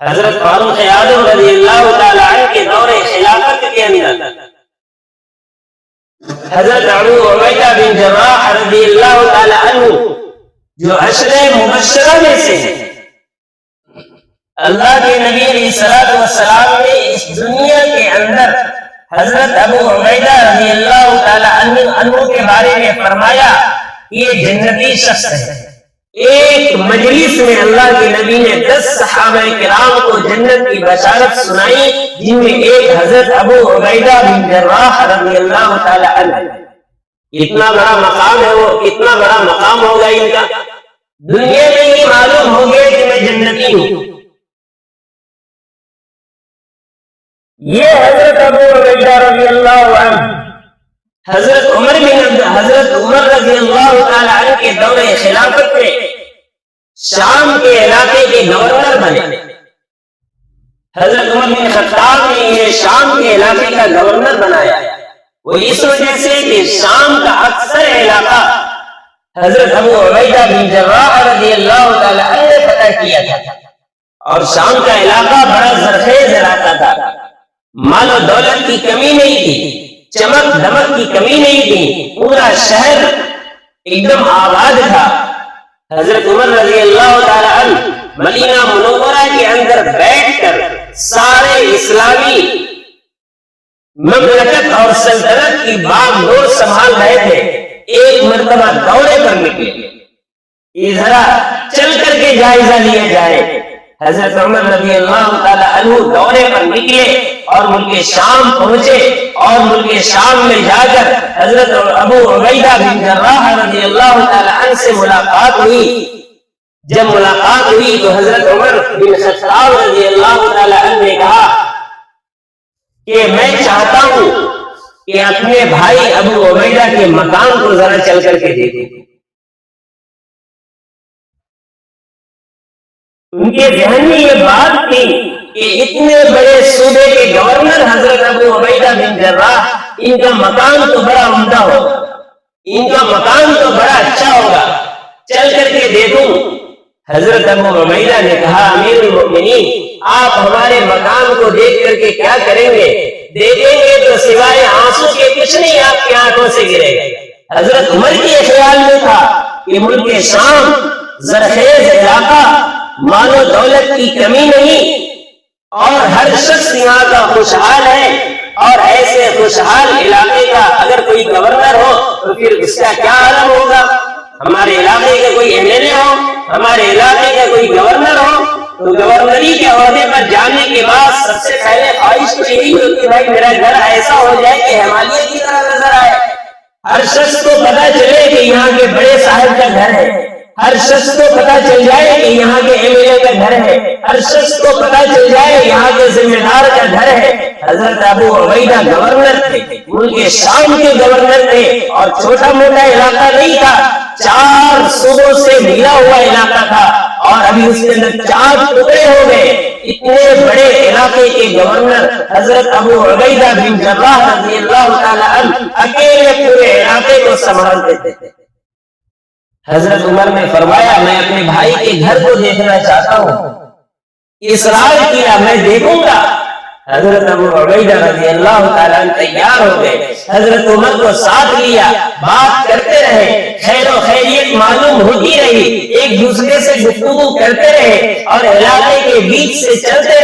حضرت فاروق اعظم رضی اللہ تعالی عنہ کے دور خلافت کے اندر حضرت ابو عبیدہ بن جراح رضی اللہ تعالی عنہ جو عشرہ مبشرہ میں سے ہیں، اللہ کے نبی علیہ الصلوۃ والسلام نے اس دنیا کے اندر حضرت ابو عبیدہ رضی اللہ تعالی عنہ کے بارے میں فرمایا یہ جنتی شخص ہے۔ ایک مجلس میں اللہ کے نبی نے 10 صحابہ کرام کو جنت کی بشارت سنائی، جن میں ایک حضرت ابو عبیدہ بن جراح رضی اللہ تعالی عنہ۔ اتنا بڑا مقام ہے، وہ اتنا بڑا مقام ہوگا ان کا، دنیا میں یہ معلوم ہو گیا کہ میں جنتی ہوں۔ یہ حضرت ابو عبیدہ رضی اللہ عنہ حضرت عمر رضی اللہ تعالی عنہ کے دور خلافت میں شام کے علاقے کے گورنر بنے۔ حضرت عمر بن خطاب نے انہیں شام کے علاقے کا گورنر بنایا، وہ اس وجہ سے کہ شام کا اکثر علاقہ حضرت ابو عبیدہ بن جراح رضی اللہ تعالی عنہ نے فتح کیا تھا، اور شام کا علاقہ بڑا زرخیز علاقہ تھا، مال و دولت کی کمی نہیں تھی، چمک دمک کی کمی نہیں تھی، پورا شہر ایک دم آباد تھا۔ حضرت عمر رضی اللہ تعالی عنہ مدینہ منورہ کے اندر بیٹھ کر سارے اسلامی مملکت اور سلطنت کی باغ ڈور سنبھال رہے تھے۔ ایک مرتبہ دورے پر نکلے، یہ ذرا چل کر کے جائزہ لیا جائے۔ حضرت عمر رضی اللہ تعالی عنہ دورے پر نکلے اور ملک شام پہنچے، اور ملک شام میں جا کر حضرت ابو عبیدہ بن جراح رضی اللہ تعالی عنہ سے ملاقات ہوئی۔ جب ملاقات ہوئی تو حضرت عمر بن خطاب رضی اللہ تعالی عنہ نے کہا کہ میں چاہتا ہوں کہ اپنے بھائی ابو عبیدہ کے مقام کو ذرا چل کر کے دیکھیں۔ ان کے ذہن میں یہ بات تھی کہ اتنے بڑے صوبے کے گورنر حضرت ابو عبیدہ بن جراح، ان کا مقام تو بڑا عمدہ ہوگا، ان کا مقام تو بڑا اچھا ہوگا، چل کر کے دیکھوں۔ حضرت ابو عبیدہ نے کہا امیر المؤمنین آپ ہمارے مقام کو دیکھ کر کے کیا کریں گے؟ دیکھیں گے تو سوائے آنسو کے کچھ نہیں آپ کی آنکھوں سے گرے گا۔ حضرت عمر کے خیال میں تھا کہ ملک شام زرخیز علاقہ، مال و دولت کی کمی نہیں، اور ہر شخص یہاں کا خوشحال ہے، اور ایسے خوشحال علاقے کا اگر کوئی گورنر ہو تو پھر اس کا کیا عالم ہوگا۔ ہمارے علاقے کا کوئی ایم ایل اے ہو، ہمارے علاقے کا کوئی گورنر ہو، تو گورنری کے عہدے پر جانے کے بعد سب سے پہلے خواہش تو یہی ہوتی ہے بھائی میرا گھر ایسا ہو جائے کہ ہمالیہ کی طرح نظر آئے، ہر شخص کو پتا چلے کہ یہاں کے بڑے صاحب کا گھر ہے، ہر شخص کو پتا چل جائے کہ یہاں کے ایم ایل اے کا گھر ہے، ہر شخص کو پتا چل جائے یہاں کے ذمہ دار کا گھر ہے۔ حضرت ابو عبیدہ گورنر تھے، ملک شام کے گورنر تھے، اور چھوٹا موٹا علاقہ نہیں تھا، 4 صوبوں سے ملا ہوا علاقہ تھا، اور ابھی اس کے اندر 4 ٹکڑے ہو گئے۔ اتنے بڑے علاقے کے گورنر حضرت ابو عبیدہ بن جراح رضی اللہ تعالی عنہ اکیلے پورے علاقے کو سنبھالتے تھے۔ حضرت عمر نے فرمایا میں اپنے بھائی کے گھر کو دیکھنا چاہتا ہوں، اصرار کیا میں دیکھوں گا۔ حضرت ابو عبیدہ رضی اللہ تعالیٰ عنہ تیار ہو گئے، حضرت عمر کو ساتھ لیا، بات کرتے رہے، خیر و خیریت معلوم ہوتی رہی، ایک دوسرے سے گفتگو کرتے رہے، اور علاقے کے بیچ سے چلتے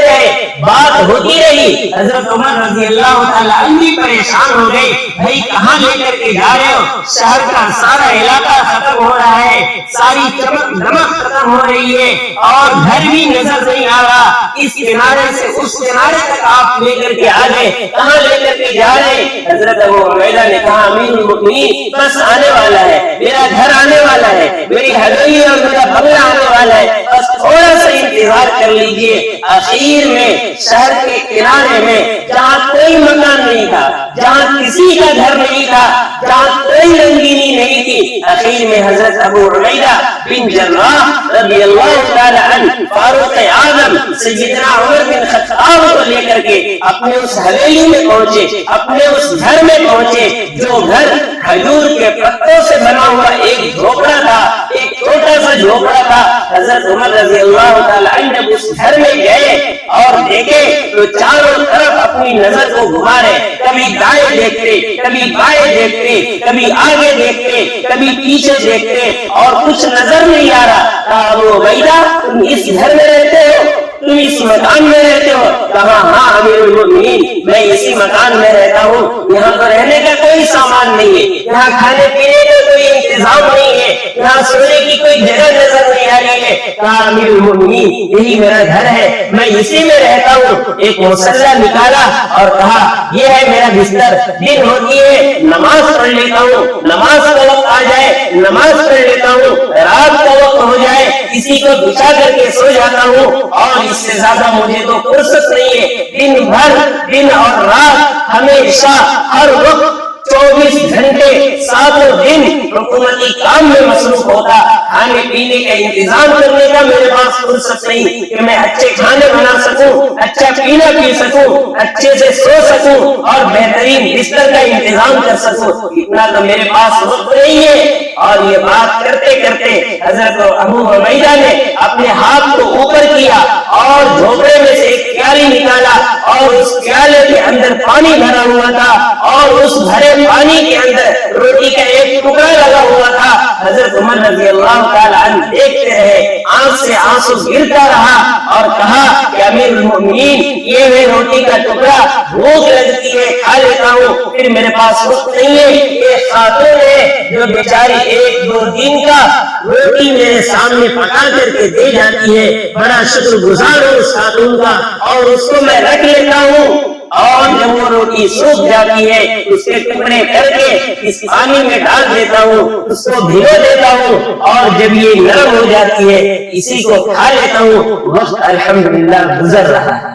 رہے، بات ہوتی رہی۔ حضرت عمر رضی اللہ تعالیٰ عنہ بھی پریشان ہو گئے، بھائی کہاں لے کر کے جا رہے ہو؟ شہر کا سارا علاقہ ختم ہو رہا ہے، ساری چمک دمک ختم ہو رہی ہے، اور گھر بھی نظر نہیں آ رہا، اس کنارے سے اس کنارے تک آپ لے کر کے آ گئے، کہاں لے کر کے جا رہے؟ حضرت ابو عبیدہ نے کہا امیر المؤمنین بس آنے والا ہے، میرا گھر آنے والا ہے، میری حویلی اور میرا بنگلہ آنے والا ہے، بس تھوڑا سا انتظار کر لیجئے آخر میں شہر کے کنارے میں جہاں کوئی مکان نہیں تھا، جہاں کسی کا گھر نہیں تھا، جہاں کوئی رنگینی نہیں تھی، آخر میں حضرت ابو عبیدہ بن جراح رضی اللہ تعالی عنہ فاروق اعظم سیدنا عمر بن خطاب کو لے کر کے اپنے اس حویلی میں پہنچے، اپنے اس گھر میں پہنچے جو گھر کھجور کے پتوں سے بنا ہوا ایک جھوپڑا تھا، ایک چھوٹا سا جھوپڑا تھا۔ حضرت عمر رضی اللہ تعالی عنہ جب اس گھر میں گئے اور دیکھے تو چاروں طرف اپنی نظر کو گھما رہے، کبھی دائیں دیکھتے، کبھی بائیں دیکھتے، کبھی آگے دیکھتے، کبھی پیچھے دیکھتے اور کچھ نظر نہیں آ رہا۔ کہا ابو عبیدہ تم اس گھر میں رہتے ہو، تم اس مکان میں رہتے ہو؟ کہا ہاں امیر المؤمنین میں اسی مکان میں رہتا ہوں، یہاں پر رہنے کا کوئی سامان نہیں ہے، یہاں کھانے پینے کا کوئی انتظام نہیں ہے، یہاں سونے کی کوئی جگہ نظر نہیں آ رہی ہے۔ کہا امیر المؤمنین یہی میرا گھر ہے، میں اسی میں رہتا ہوں۔ ایک مصلی نکالا اور کہا یہ ہے میرا بستر، دن ہوتی ہے نماز پڑھ لیتا ہوں، نماز کا وقت آ جائے نماز پڑھ لیتا ہوں، رات کا وقت ہو جائے کسی کو بچھا کر کے سو جاتا ہوں، اور اس سے زیادہ مجھے تو فرصت نہیں ہے۔ دن بھر دن اور رات ہمیشہ ہر وقت 24 گھنٹے 7 دن حکومتی کام میں مصروف ہوتا، کھانے پینے کا انتظام کرنے کا میرے پاس فرصت نہیں کہ میں اچھے کھانے بنا سکوں، اچھا پینا پی سکوں، اچھے سے سو سکوں اور بہترین بستر کا انتظام کر سکوں، اتنا تو میرے پاس وقت نہیں ہے۔ اور یہ بات کرتے کرتے حضرت ابو عبیدہ نے اپنے ہاتھ کو اوپر کیا اور جھوپڑے میں سے ایک پیالی نکالا اور اس پیالے کے اندر پانی بھرا ہوا تھا اور اس بھرے پانی کے اندر روٹی کا ایک ٹکڑا لگا ہوا تھا۔ حضرت عمر رضی اللہ تعالی عنہ دیکھتے رہے، آنکھ سے آنسو گرتا رہا اور کہا کہ امیر المؤمنین یہ ہے روٹی کا ٹکڑا، بھوک لگتی ہے کھا لیتا ہوں، پھر میرے پاس وقت نہیں ہے۔ ایک خاتون ہے جو بیچاری 1-2 دن کا روٹی میرے سامنے پکا کر کے دے جاتی ہے، بڑا شکر گزار ہوں اس خاتون کا، اور اس کو میں رکھ لیتا ہوں، اور جب وہ روٹی سوکھ جاتی ہے اس کے ٹکڑے کر کے اس پانی میں ڈال دیتا ہوں، اس کو بھگو دیتا ہوں، اور جب یہ نرم ہو جاتی ہے اسی کو کھا لیتا ہوں۔ وقت الحمدللہ گزر رہا ہے۔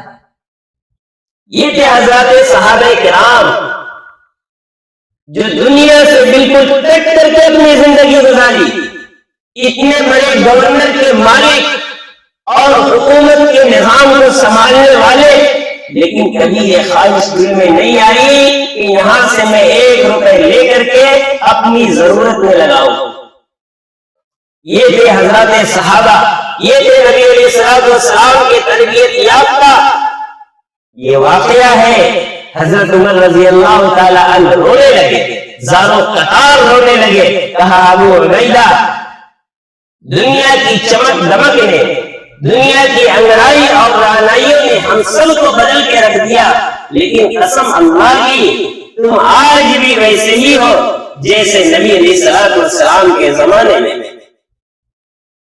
یہ تھے حضرات صحابہ کرام جو دنیا سے بالکل کٹ کر کے اپنی زندگی گزاری، اتنے بڑے گورنر کے مالک اور حکومت کے نظام کو سنبھالنے والے، لیکن کبھی یہ خواہش دل میں نہیں آئی کہ یہاں سے میں 1 روپے لے کر کے اپنی ضرورت میں لگاؤں۔ یہ تھے حضرات صحابہ، یہ تھے نبی علیہ السلام کی تربیت یافتہ۔ یہ واقعہ ہے، حضرت عمر رضی اللہ تعالی عنہ رونے لگے، زاروں قطار رونے لگے۔ کہا ابو عبیدہ دنیا کی چمک دمک نے، دنیا کی انگڑائی اور رعنائیوں نے ہم سب کو بدل کے رکھ دیا، لیکن قسم اللہ کی تم آج بھی ویسے ہی ہو جیسے نبی علیہ السلام کے زمانے میں۔